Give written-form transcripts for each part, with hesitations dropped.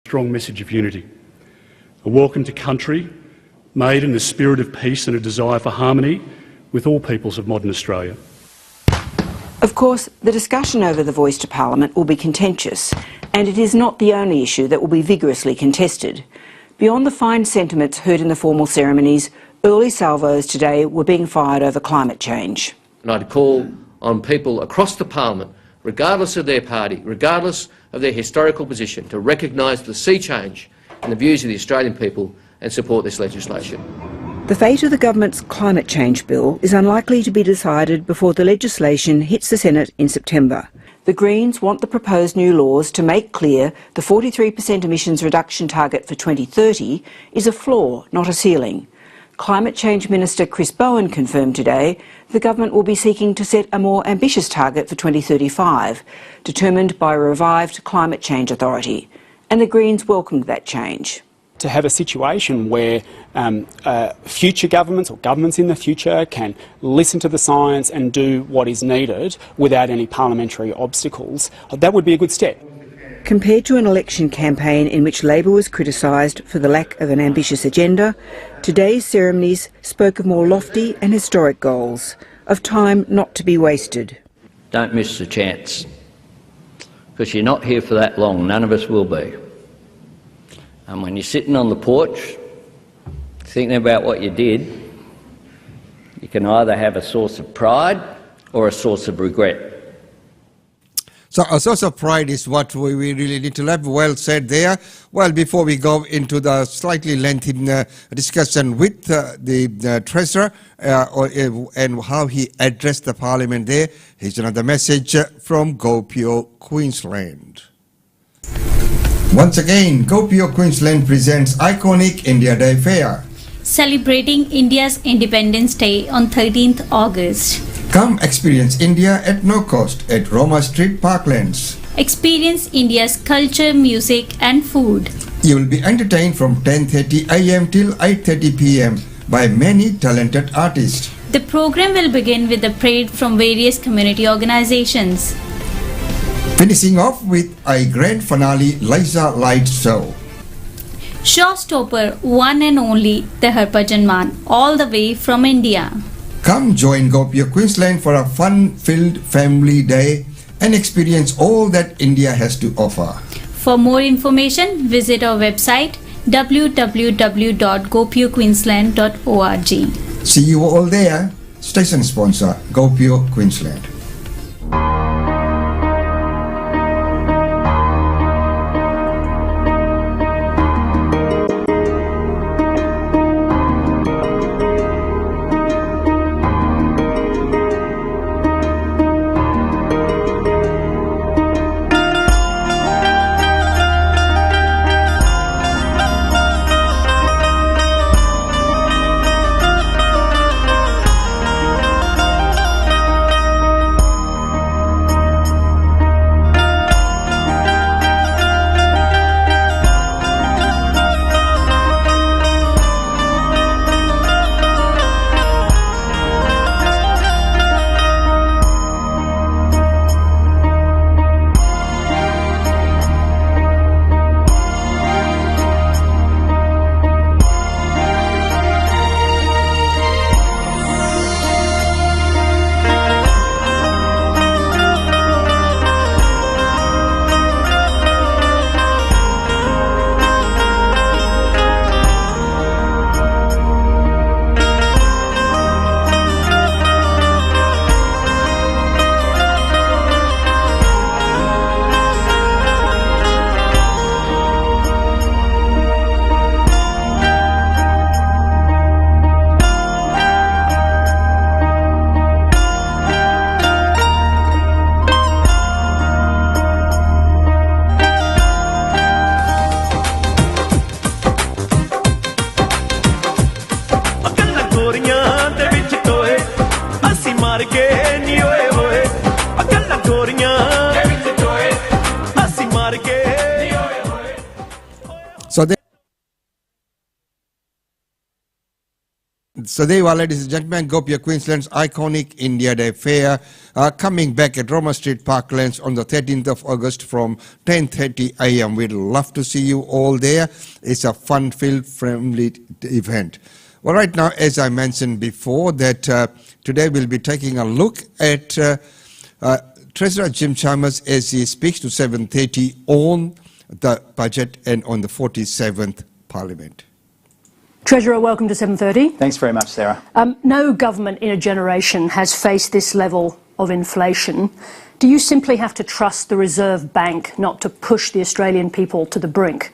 strong message of unity. A welcome to country made in a spirit of peace and a desire for harmony with all peoples of modern Australia. Of course, the discussion over the voice to Parliament will be contentious, and it is not the only issue that will be vigorously contested. Beyond the fine sentiments heard in the formal ceremonies, early salvos today were being fired over climate change. And I'd call on people across the Parliament, regardless of their party, regardless of their historical position, to recognise the sea change in the views of the Australian people and support this legislation. The fate of the government's climate change bill is unlikely to be decided before the legislation hits the Senate in September. The Greens want the proposed new laws to make clear the 43% emissions reduction target for 2030 is a floor, not a ceiling. Climate Change Minister Chris Bowen confirmed today the government will be seeking to set a more ambitious target for 2035, determined by a revived Climate Change Authority. And the Greens welcomed that change. To have a situation where future governments or governments in the future can listen to the science and do what is needed without any parliamentary obstacles, that would be a good step. Compared to an election campaign in which Labor was criticised for the lack of an ambitious agenda, today's ceremonies spoke of more lofty and historic goals, of time not to be wasted. Don't miss the chance, because you're not here for that long, none of us will be. And when you're sitting on the porch, thinking about what you did, you can either have a source of pride or a source of regret. So a source of pride is what we really need to have. Well said there. Well, before we go into the slightly lengthy discussion with the Treasurer and how he addressed the Parliament there, here's another message from GoPure Queensland. Once again, GoPure Queensland presents iconic India Day Fair, celebrating India's Independence Day on 13th August. Come experience India at no cost at Roma Street Parklands. Experience India's culture, music and food. You will be entertained from 10:30 a.m. till 8:30 p.m. by many talented artists. The program will begin with a parade from various community organizations, finishing off with a grand finale Liza Light Show. Showstopper, one and only the Harbhajan Mann, all the way from India. Come join GoPure Queensland for a fun-filled family day and experience all that India has to offer. For more information, visit our website www.gopurequeensland.org. See you all there. Station sponsor, GoPure Queensland. So there you are, ladies and gentlemen, Gopia Queensland's iconic India Day Fair coming back at Roma Street Parklands on the 13th of August from 10:30 a.m. We'd love to see you all there. It's a fun-filled, friendly event. Well, right now, as I mentioned before, that today we'll be taking a look at Treasurer Jim Chalmers as he speaks to 7:30 on the budget and on the 47th Parliament. Treasurer, welcome to 7:30. Thanks very much, Sarah. No government in a generation has faced this level of inflation. Do you simply have to trust the Reserve Bank not to push the Australian people to the brink?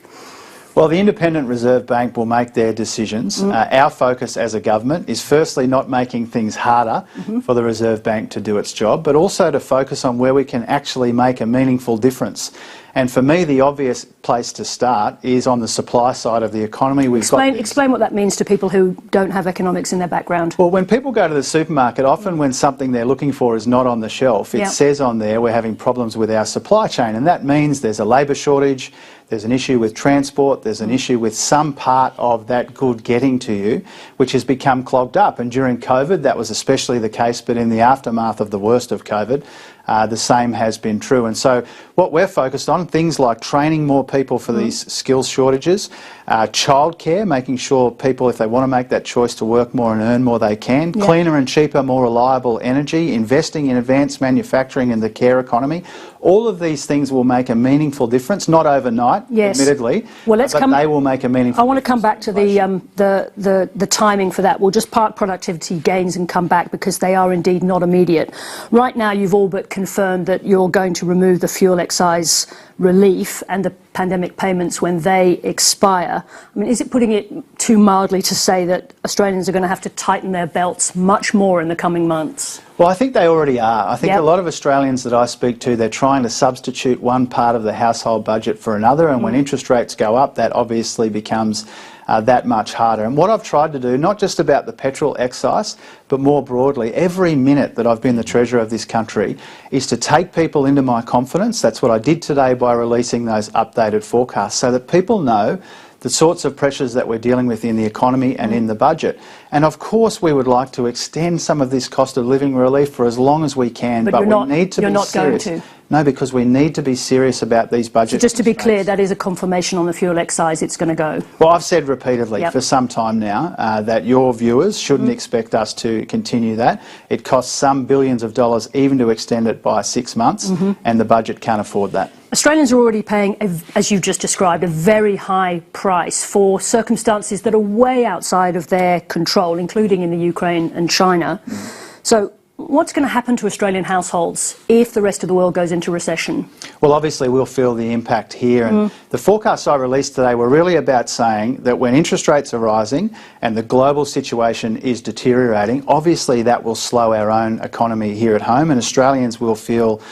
Well, the Independent Reserve Bank will make their decisions. Our focus as a government is firstly not making things harder for the Reserve Bank to do its job, but also to focus on where we can actually make a meaningful difference. And for me, the obvious place to start is on the supply side of the economy. Explain what that means to people who don't have economics in their background. Well, when people go to the supermarket, often when something they're looking for is not on the shelf, it says on there we're having problems with our supply chain, and that means there's a labour shortage, there's an issue with transport, there's an issue with some part of that good getting to you, which has become clogged up. And during COVID, that was especially the case, but in the aftermath of the worst of COVID, the same has been true. And so what we're focused on, things like training more people for these skills shortages, childcare, making sure people, if they want to make that choice to work more and earn more, they can, cleaner and cheaper, more reliable energy, investing in advanced manufacturing and the care economy. All of these things will make a meaningful difference, not overnight, admittedly, but they will make a meaningful difference. I want to come back to the timing for that. We'll just park productivity gains and come back because they are indeed not immediate. Right now, you've all but confirmed that you're going to remove the fuel excise relief and the pandemic payments when they expire. I mean, is it putting it too mildly to say that Australians are going to have to tighten their belts much more in the coming months? Well, I think they already are. I think a lot of Australians that I speak to, they're trying to substitute one part of the household budget for another, and when interest rates go up, that obviously becomes that much harder. And what I've tried to do, not just about the petrol excise, but more broadly, every minute that I've been the Treasurer of this country, is to take people into my confidence. That's what I did today by releasing those updated forecasts, so that people know the sorts of pressures that we're dealing with in the economy and in the budget. And of course we would like to extend some of this cost of living relief for as long as we can, but we need to be serious. No, because we need to be serious about these budget So just to be clear, that is a confirmation on the fuel excise, it's going to go? Well, I've said repeatedly for some time now that your viewers shouldn't expect us to continue that. It costs some billions of dollars even to extend it by 6 months, and the budget can't afford that. Australians are already paying, as you've just described, a very high price for circumstances that are way outside of their control, including in the Ukraine and China. So what's going to happen to Australian households if the rest of the world goes into recession? Well, obviously we'll feel the impact here, and the forecasts I released today were really about saying that when interest rates are rising and the global situation is deteriorating, obviously that will slow our own economy here at home, and Australians will feel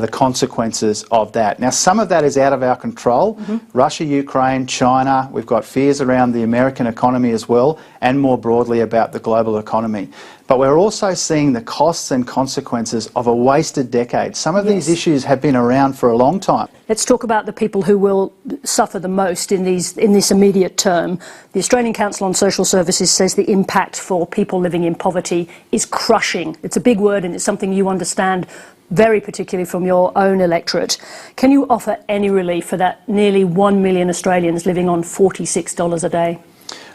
the consequences of that. Now, some of that is out of our control. Russia, Ukraine, China, we've got fears around the American economy as well, and more broadly about the global economy. But we're also seeing the costs and consequences of a wasted decade. Some of these issues have been around for a long time. Let's talk about the people who will suffer the most in this immediate term. The Australian Council on Social Services says the impact for people living in poverty is crushing. It's a big word, and it's something you understand very particularly from your own electorate. Can you offer any relief for that nearly 1 million Australians living on $46 a day?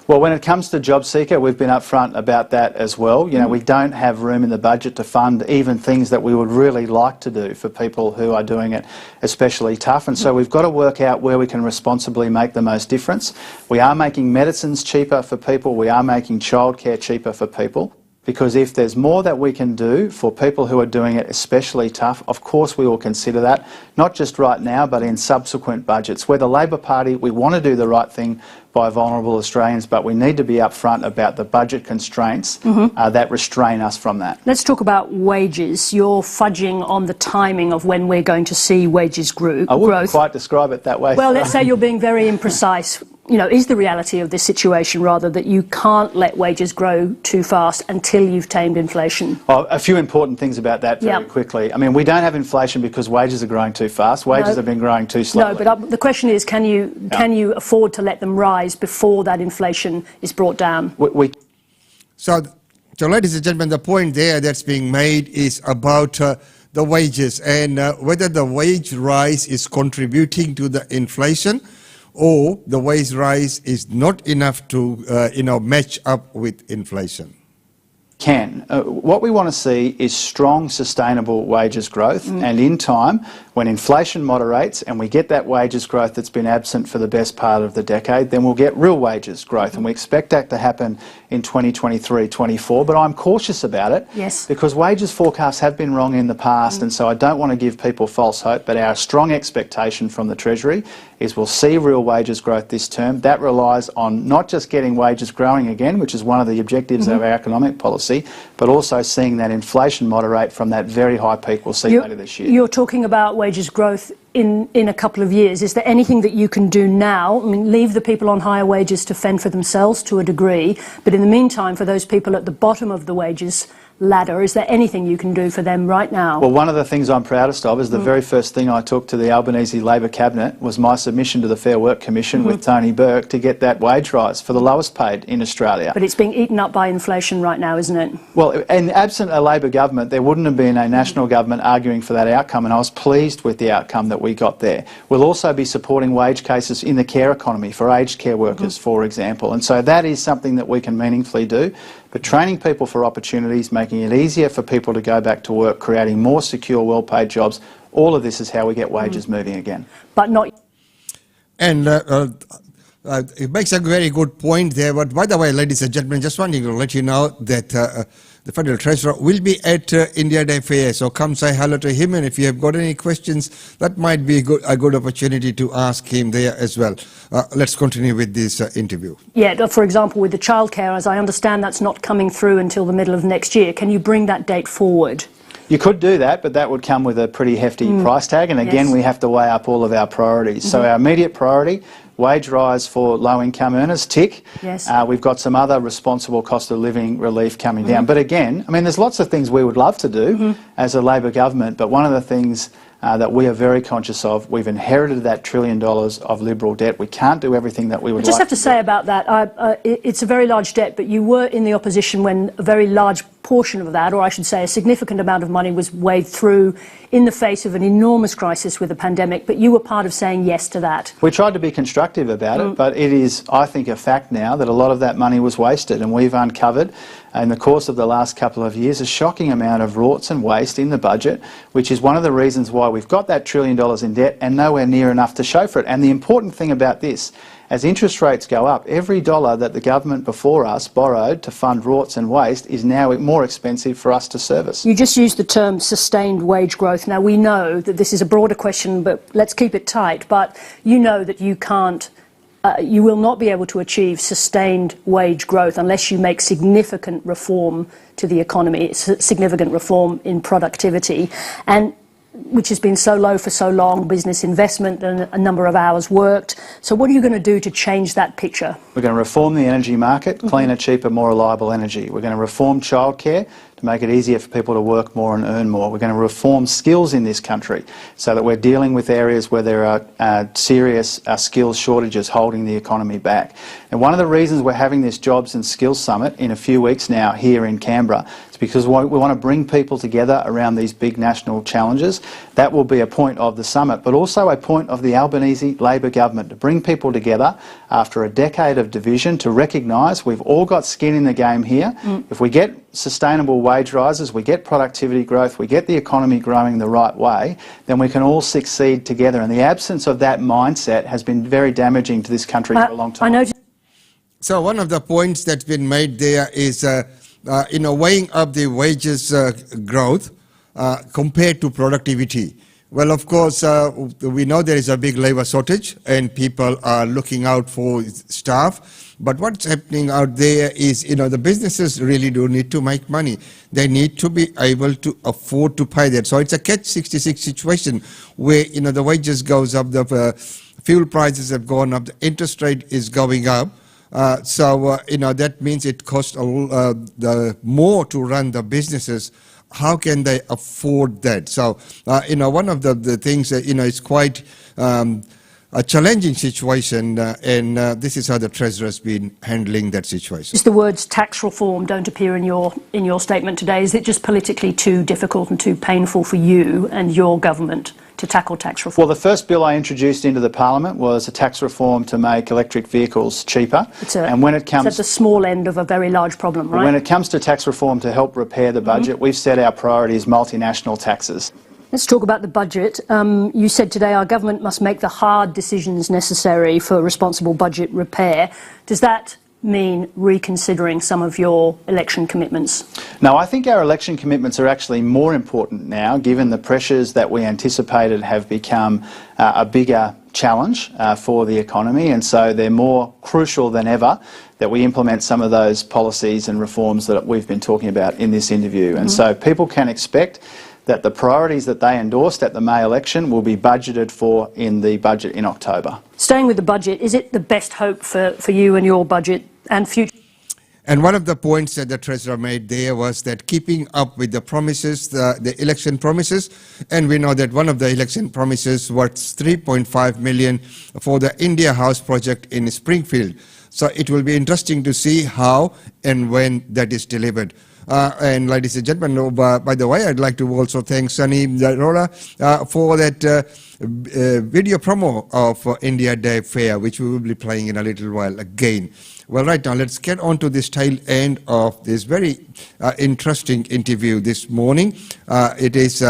Well, when it comes to JobSeeker, we've been upfront about that as well. You know, we don't have room in the budget to fund even things that we would really like to do for people who are doing it especially tough. And so we've got to work out where we can responsibly make the most difference. We are making medicines cheaper for people. We are making childcare cheaper for people. Because if there's more that we can do for people who are doing it especially tough, of course we will consider that, not just right now, but in subsequent budgets. We're the Labor Party, we want to do the right thing by vulnerable Australians, but we need to be upfront about the budget constraints that restrain us from that. Let's talk about wages. You're fudging on the timing of when we're going to see wages growth. I wouldn't quite describe it that way. Well, let's say you're being very imprecise. You know, is the reality of this situation rather that you can't let wages grow too fast until you've tamed inflation? A few important things about that very quickly. I mean, we don't have inflation because wages are growing too fast. Wages have been growing too slowly. No, but the question is, can you afford to let them rise before that inflation is brought down? So, ladies and gentlemen, the point there that's being made is about the wages and whether the wage rise is contributing to the inflation or the wage rise is not enough to match up with inflation. What we want to see is strong, sustainable wages growth, and in time, when inflation moderates and we get that wages growth that's been absent for the best part of the decade, then we'll get real wages growth, and we expect that to happen in 2023-24, but I'm cautious about it because wages forecasts have been wrong in the past, and so I don't want to give people false hope, but our strong expectation from the Treasury is we'll see real wages growth this term. That relies on not just getting wages growing again, which is one of the objectives of our economic policy, but also seeing that inflation moderate from that very high peak we'll see later this year. You're talking about wages growth in a couple of years. Is there anything that you can do now? I mean, leave the people on higher wages to fend for themselves to a degree, but in the meantime, for those people at the bottom of the wages ladder, is there anything you can do for them right now? Well, one of the things I'm proudest of is the very first thing I took to the Albanese Labor Cabinet was my submission to the Fair Work Commission with Tony Burke to get that wage rise for the lowest paid in Australia. But it's being eaten up by inflation right now, isn't it? Well, and absent a Labor government, there wouldn't have been a national government arguing for that outcome, and I was pleased with the outcome that we got there. We'll also be supporting wage cases in the care economy for aged care workers, for example, and so that is something that we can meaningfully do. But training people for opportunities, making it easier for people to go back to work, creating more secure, well-paid jobs, all of this is how we get wages moving again. But not... And it makes a very good point there. But by the way, ladies and gentlemen, just wanting to let you know that the Federal Treasurer will be at India Day Fair. So come say hello to him. And if you have got any questions, that might be a good opportunity to ask him there as well. Let's continue with this interview. Yeah, for example, with the childcare, as I understand, that's not coming through until the middle of next year. Can you bring that date forward? You could do that, but that would come with a pretty hefty price tag. And again, we have to weigh up all of our priorities. So our immediate priority, wage rise for low-income earners, tick. We've got some other responsible cost of living relief coming down. But again, I mean, there's lots of things we would love to do as a Labor government, but one of the things that we are very conscious of, we've inherited that $1 trillion of Liberal debt. We can't do everything that we would like to do. I just have to say about that, it's a very large debt, but you were in the opposition when a very large portion of that, or I should say a significant amount of money, was waved through in the face of an enormous crisis with the pandemic, but you were part of saying yes to that. We tried to be constructive about it, but it is, I think, a fact now that a lot of that money was wasted, and we've uncovered in the course of the last couple of years a shocking amount of rorts and waste in the budget, which is one of the reasons why we've got that $1 trillion in debt and nowhere near enough to show for it. And the important thing about this, as interest rates go up, every dollar that the government before us borrowed to fund rorts and waste is now more expensive for us to service. You just used the term sustained wage growth. Now, we know that this is a broader question, but let's keep it tight. But you know that you can't, you will not be able to achieve sustained wage growth unless you make significant reform to the economy, significant reform in productivity, and which has been so low for so long, business investment and a number of hours worked. So what are you going to do to change that picture? We're going to reform the energy market, cleaner, cheaper, more reliable energy. We're going to reform childcare to make it easier for people to work more and earn more. We're going to reform skills in this country so that we're dealing with areas where there are serious skills shortages holding the economy back. And one of the reasons we're having this Jobs and Skills Summit in a few weeks now here in Canberra is because we want to bring people together around these big national challenges. That will be a point of the summit, but also a point of the Albanese Labor government, to bring people together after a decade of division to recognise we've all got skin in the game here. If we get sustainable wage rises, we get productivity growth, we get the economy growing the right way, then we can all succeed together. And the absence of that mindset has been very damaging to this country for a long time. So one of the points that's been made there is, weighing up the wages growth compared to productivity. Well, of course, we know there is a big labour shortage and people are looking out for staff. But what's happening out there is, the businesses really do need to make money. They need to be able to afford to pay that. So it's a catch-66 situation where, the wages goes up, the fuel prices have gone up, the interest rate is going up. That means it costs more to run the businesses. How can they afford that? So, one of the things that, is quite a challenging situation, and this is how the Treasurer has been handling that situation. Just the words tax reform don't appear in your statement today. Is it just politically too difficult and too painful for you and your government to tackle tax reform? Well, the first bill I introduced into the Parliament was a tax reform to make electric vehicles cheaper. And when it comes, it's at the small end of a very large problem, right? When it comes to tax reform to help repair the budget, we've set our priority as multinational taxes. Let's talk about the budget. You said today our government must make the hard decisions necessary for responsible budget repair. Does that mean reconsidering some of your election commitments? No, I think our election commitments are actually more important now, given the pressures that we anticipated have become a bigger challenge for the economy, and so they're more crucial than ever that we implement some of those policies and reforms that we've been talking about in this interview. And so people can expect that the priorities that they endorsed at the May election will be budgeted for in the budget in October. Staying with the budget, is it the best hope for you and your budget and future? And one of the points that the Treasurer made there was that keeping up with the promises, the election promises, and we know that one of the election promises was $3.5 million for the India House project in Springfield. So it will be interesting to see how and when that is delivered. And ladies and gentlemen, by the way, I'd like to also thank Sunny Arora for that video promo of India Day Fair, which we will be playing in a little while again. Well, right now, let's get on to this tail end of this very interesting interview this morning. It is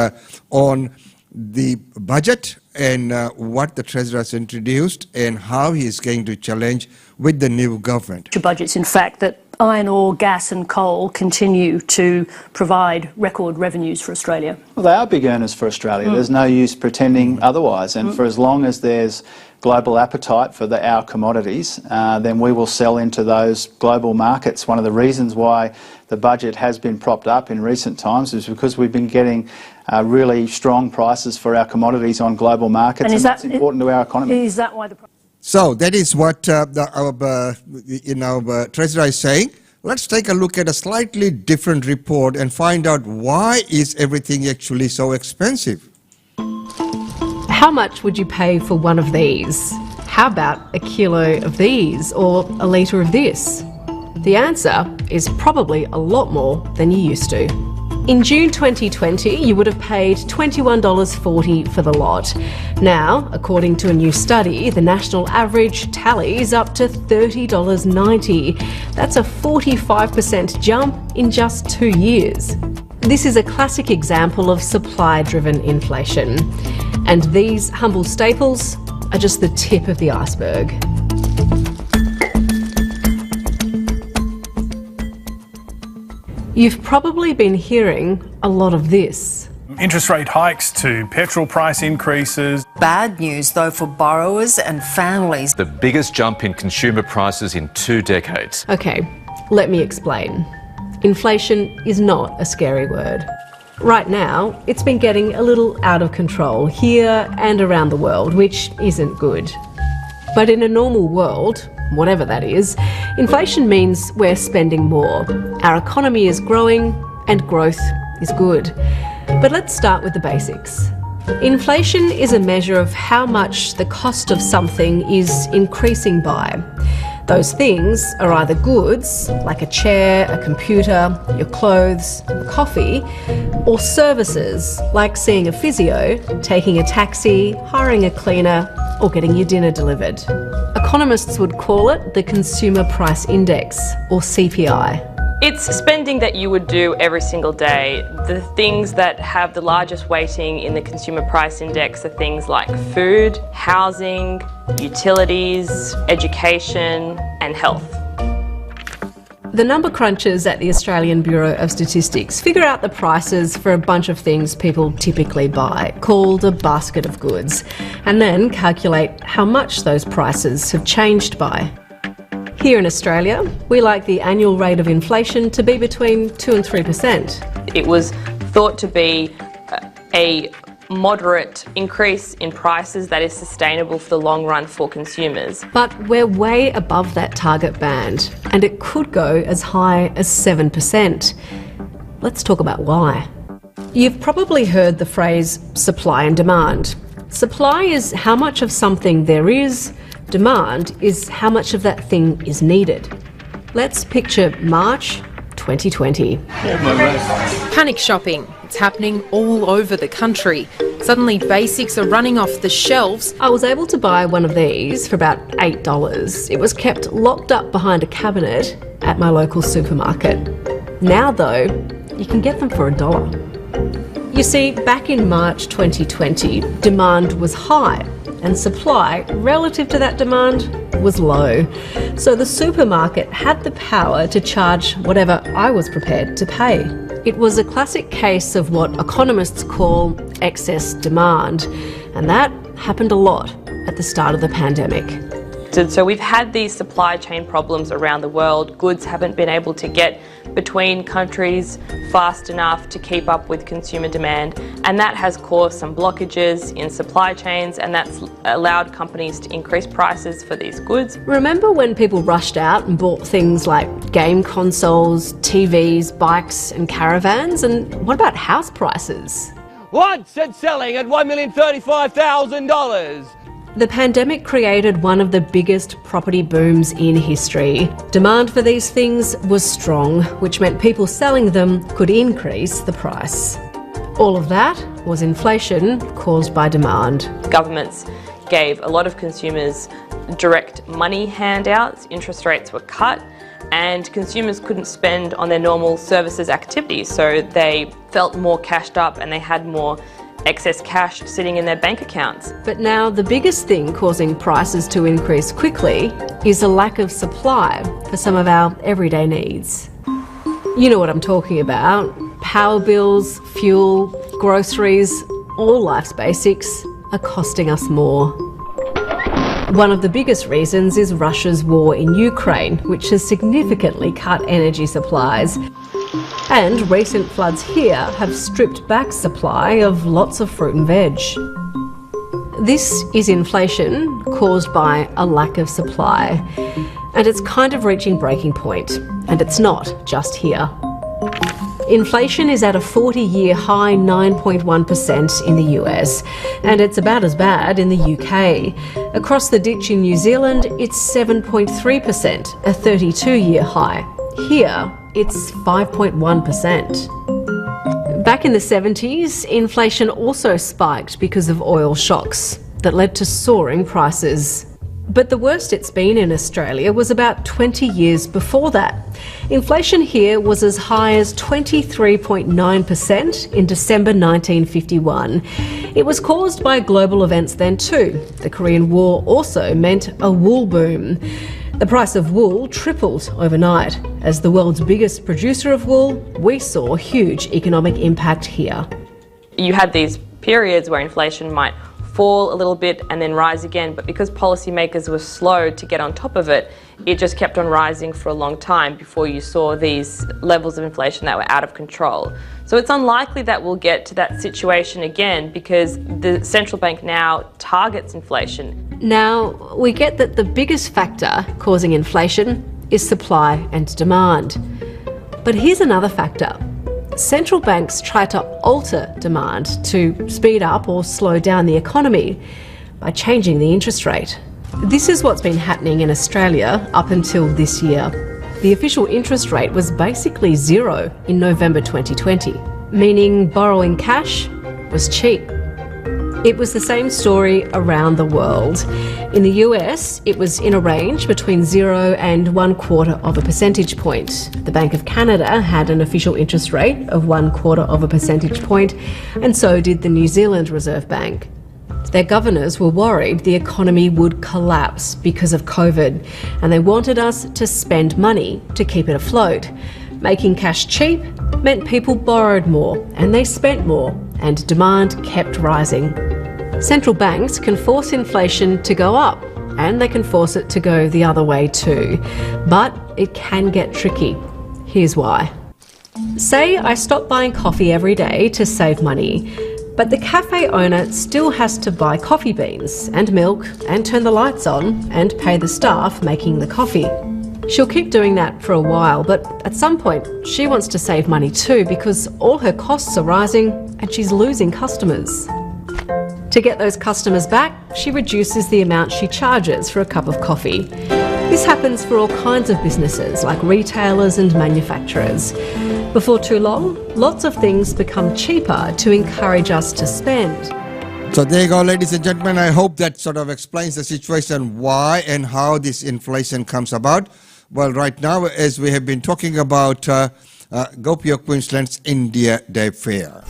on the budget and what the Treasurer has introduced and how he is going to challenge with the new government. Budgets, in fact, that iron ore, gas and coal continue to provide record revenues for Australia. Well, they are big earners for Australia. There's no use pretending otherwise. And for as long as there's global appetite for our commodities, then we will sell into those global markets. One of the reasons why the budget has been propped up in recent times is because we've been getting really strong prices for our commodities on global markets, and that's important to our economy. Is that why the... So that is what our Treasurer is saying. Let's take a look at a slightly different report and find out why is everything actually so expensive. How much would you pay for one of these? How about a kilo of these or a litre of this? The answer is probably a lot more than you used to. In June 2020, you would have paid $21.40 for the lot. Now, according to a new study, the national average tallies up to $30.90. That's a 45% jump in just 2 years. This is a classic example of supply-driven inflation. And these humble staples are just the tip of the iceberg. You've probably been hearing a lot of this. Interest rate hikes to petrol price increases. Bad news, though, for borrowers and families. The biggest jump in consumer prices in 2 decades. Okay, let me explain. Inflation is not a scary word. Right now, it's been getting a little out of control here and around the world, which isn't good. But in a normal world, whatever that is, inflation means we're spending more. Our economy is growing and growth is good. But let's start with the basics. Inflation is a measure of how much the cost of something is increasing by. Those things are either goods, like a chair, a computer, your clothes, coffee, or services, like seeing a physio, taking a taxi, hiring a cleaner, or getting your dinner delivered. Economists would call it the Consumer Price Index, or CPI. It's spending that you would do every single day. The things that have the largest weighting in the Consumer Price Index are things like food, housing, utilities, education, and health. The number crunchers at the Australian Bureau of Statistics figure out the prices for a bunch of things people typically buy, called a basket of goods, and then calculate how much those prices have changed by. Here in Australia, we like the annual rate of inflation to be between 2 and 3%. It was thought to be a moderate increase in prices that is sustainable for the long run for consumers. But we're way above that target band, and it could go as high as 7%. Let's talk about why. You've probably heard the phrase supply and demand. Supply is how much of something there is, demand is how much of that thing is needed. Let's picture March 2020. Panic shopping. It's happening all over the country. Suddenly basics are running off the shelves. I was able to buy one of these for about $8. It was kept locked up behind a cabinet at my local supermarket. Now though, you can get them for $1. You see, back in March 2020, demand was high and supply, relative to that demand, was low. So the supermarket had the power to charge whatever I was prepared to pay. It was a classic case of what economists call excess demand, and that happened a lot at the start of the pandemic. So we've had these supply chain problems around the world. Goods haven't been able to get between countries fast enough to keep up with consumer demand, and that has caused some blockages in supply chains, and that's allowed companies to increase prices for these goods. Remember when people rushed out and bought things like game consoles, TVs, bikes and caravans? And what about house prices? Once and selling at $1,035,000. The pandemic created one of the biggest property booms in history. Demand for these things was strong, which meant people selling them could increase the price. All of that was inflation caused by demand. Governments gave a lot of consumers direct money handouts, interest rates were cut, and consumers couldn't spend on their normal services activities, so they felt more cashed up and they had more excess cash sitting in their bank accounts. But now the biggest thing causing prices to increase quickly is a lack of supply for some of our everyday needs. You know what I'm talking about. Power bills, fuel, groceries, all life's basics are costing us more. One of the biggest reasons is Russia's war in Ukraine, which has significantly cut energy supplies. And recent floods here have stripped back supply of lots of fruit and veg. This is inflation caused by a lack of supply. And it's kind of reaching breaking point. And it's not just here. Inflation is at a 40-year high 9.1% in the US, and it's about as bad in the UK. Across the ditch in New Zealand, it's 7.3%, a 32-year high. Here, it's 5.1%. Back in the 70s, inflation also spiked because of oil shocks that led to soaring prices. But the worst it's been in Australia was about 20 years before that. Inflation here was as high as 23.9% in December 1951. It was caused by global events then too. The Korean War also meant a wool boom. The price of wool tripled overnight. As the world's biggest producer of wool, we saw huge economic impact here. You had these periods where inflation might fall a little bit and then rise again, but because policymakers were slow to get on top of it, it just kept on rising for a long time before you saw these levels of inflation that were out of control. So it's unlikely that we'll get to that situation again because the central bank now targets inflation. Now, we get that the biggest factor causing inflation is supply and demand. But here's another factor. Central banks try to alter demand to speed up or slow down the economy by changing the interest rate. This is what's been happening in Australia up until this year. The official interest rate was basically zero in November 2020, meaning borrowing cash was cheap. It was the same story around the world. In the US, it was in a range between 0 and 1/4 of a percentage point. The Bank of Canada had an official interest rate of 1/4 of a percentage point, and so did the New Zealand Reserve Bank. Their governors were worried the economy would collapse because of COVID, and they wanted us to spend money to keep it afloat. Making cash cheap meant people borrowed more, and they spent more, and demand kept rising. Central banks can force inflation to go up, and they can force it to go the other way too. But it can get tricky. Here's why. Say I stop buying coffee every day to save money, but the cafe owner still has to buy coffee beans and milk and turn the lights on and pay the staff making the coffee. She'll keep doing that for a while, but at some point she wants to save money too because all her costs are rising and she's losing customers. To get those customers back, she reduces the amount she charges for a cup of coffee. This happens for all kinds of businesses like retailers and manufacturers. Before too long, lots of things become cheaper to encourage us to spend. So there you go, ladies and gentlemen. I hope that sort of explains the situation, why and how this inflation comes about. Well, right now, as we have been talking about GoPure Queensland's India Day Fair.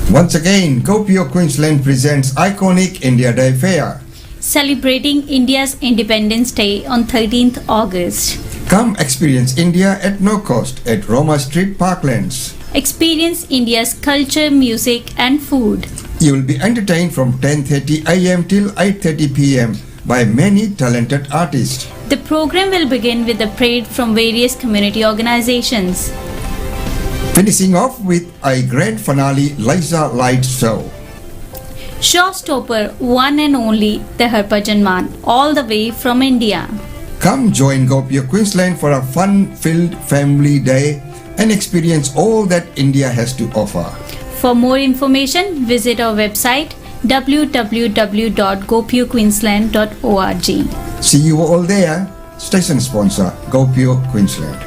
Once again, GoPure Queensland presents iconic India Day Fair, celebrating India's Independence Day on 13th August. Come experience India at no cost at Roma Street Parklands. Experience India's culture, music and food. You will be entertained from 10:30 a.m. till 8:30 p.m. by many talented artists. The program will begin with a parade from various community organizations, finishing off with a grand finale laser light show. Showstopper, one and only the Harbhajan Mann, all the way from India. Come join GoPure Queensland for a fun-filled family day and experience all that India has to offer. For more information, visit our website www.gopurequeensland.org. See you all there. Station sponsor, GoPure Queensland.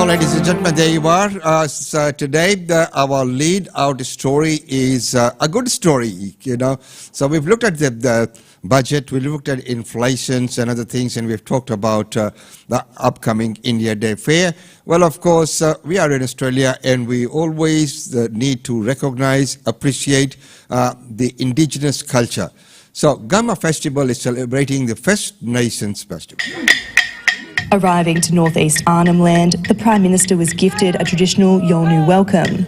Ladies and gentlemen, there you are. So today, our lead out story is a good story, you know. So we've looked at the budget, we looked at inflations and other things, and we've talked about the upcoming India Day Fair. Well, of course, we are in Australia, and we always need to recognize, appreciate the indigenous culture. So Gama Festival is celebrating the First Nations Festival. Arriving to northeast Arnhem Land, the Prime Minister was gifted a traditional Yolngu welcome.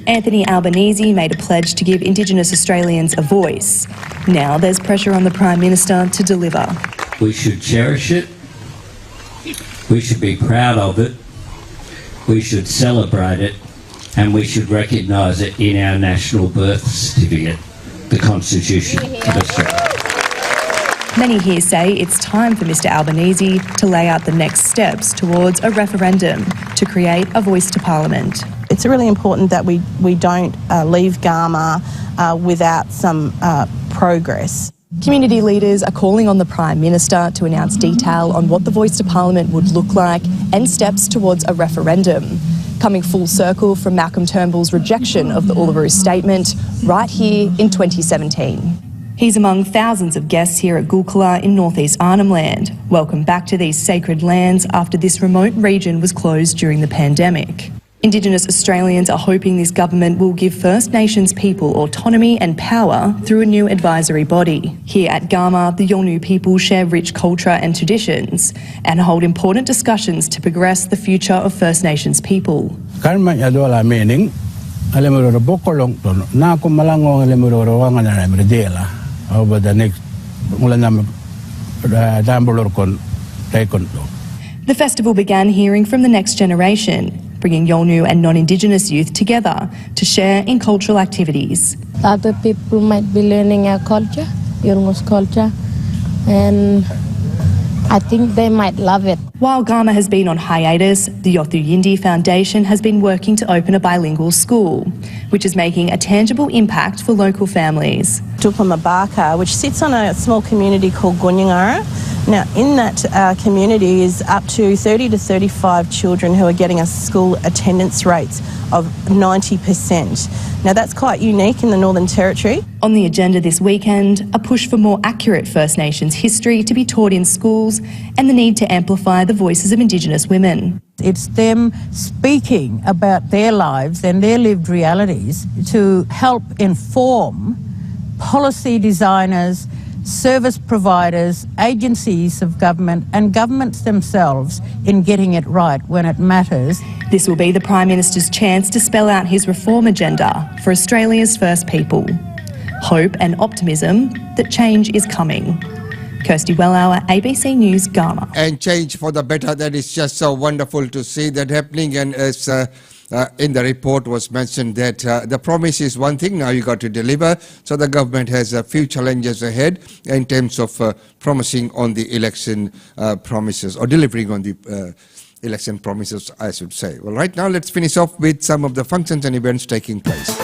Anthony Albanese made a pledge to give Indigenous Australians a voice. Now there's pressure on the Prime Minister to deliver. We should cherish it. We should be proud of it. We should celebrate it. And we should recognise it in our national birth certificate, the Constitution of Australia. Many here say it's time for Mr Albanese to lay out the next steps towards a referendum to create a voice to Parliament. It's really important that we don't leave Gama without some progress. Community leaders are calling on the Prime Minister to announce detail on what the voice to Parliament would look like and steps towards a referendum. Coming full circle from Malcolm Turnbull's rejection of the Uluru Statement right here in 2017. He's among thousands of guests here at Gulkula in northeast Arnhem Land. Welcome back to these sacred lands after this remote region was closed during the pandemic. Indigenous Australians are hoping this government will give First Nations people autonomy and power through a new advisory body. Here at Garma, the Yolngu people share rich culture and traditions and hold important discussions to progress the future of First Nations people. Meaning, over the next The festival began hearing from the next generation, bringing Yolngu and non-Indigenous youth together to share in cultural activities. Other people might be learning our culture, Yolngu's culture, and I think they might love it. While Garma has been on hiatus, the Yothu Yindi Foundation has been working to open a bilingual school, which is making a tangible impact for local families. Tupamabaka, which sits on a small community called Gunyangara. Now, in that community is up to 30 to 35 children who are getting a school attendance rates of 90%. Now, that's quite unique in the Northern Territory. On the agenda this weekend, a push for more accurate First Nations history to be taught in schools and the need to amplify the voices of Indigenous women. It's them speaking about their lives and their lived realities to help inform policy designers, service providers, agencies of government and governments themselves in getting it right when it matters. This will be the Prime Minister's chance to spell out his reform agenda for Australia's first people. Hope and optimism that change is coming. Kirsty Wellauer, ABC News, Garma. And change for the better, that is just so wonderful to see that happening. And as in the report was mentioned that the promise is one thing, now you got to deliver. So the government has a few challenges ahead in terms of promising on the election promises, or delivering on the election promises, I should say. Well, right now let's finish off with some of the functions and events taking place.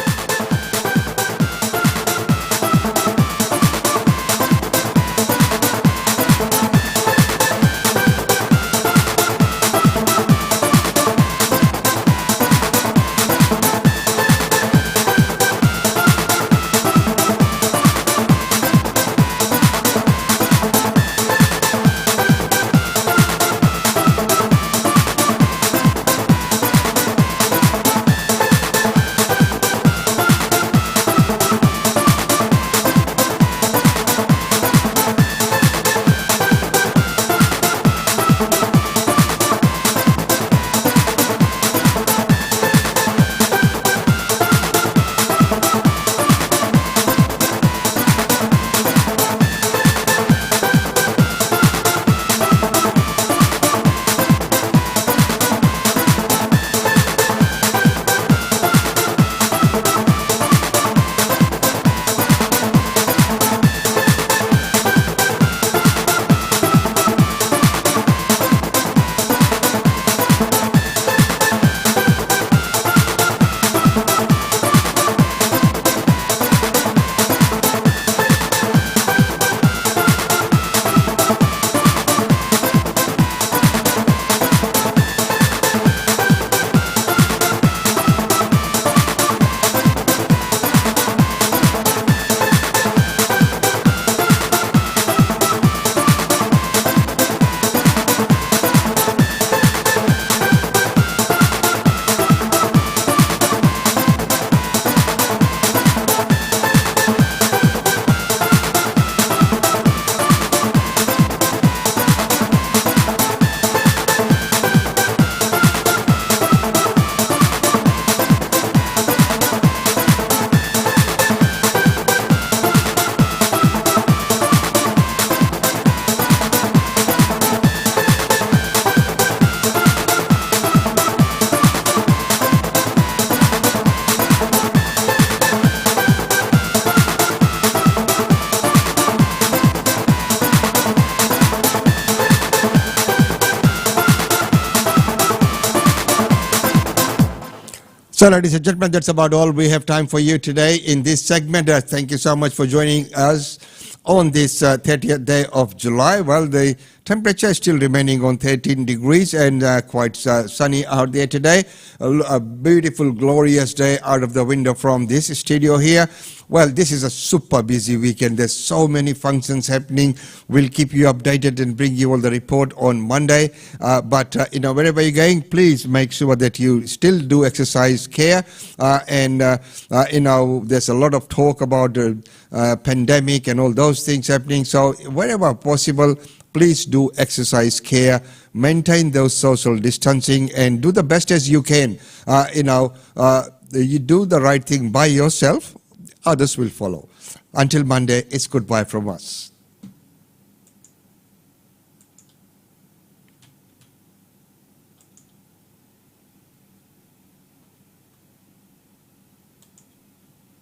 So, ladies and gentlemen, that's about all we have time for you today in this segment. Thank you so much for joining us on this 30th day of July. Well, the Temperature is still remaining on 13 degrees and quite sunny out there today. A beautiful, glorious day out of the window from this studio here. Well, this is a super busy weekend. There's so many functions happening. We'll keep you updated and bring you all the report on Monday. But wherever you're going, please make sure that you still do exercise care. There's a lot of talk about the pandemic and all those things happening. So wherever possible, please do exercise care, maintain those social distancing, and do the best as you can. You do the right thing by yourself, others will follow. Until Monday, it's goodbye from us.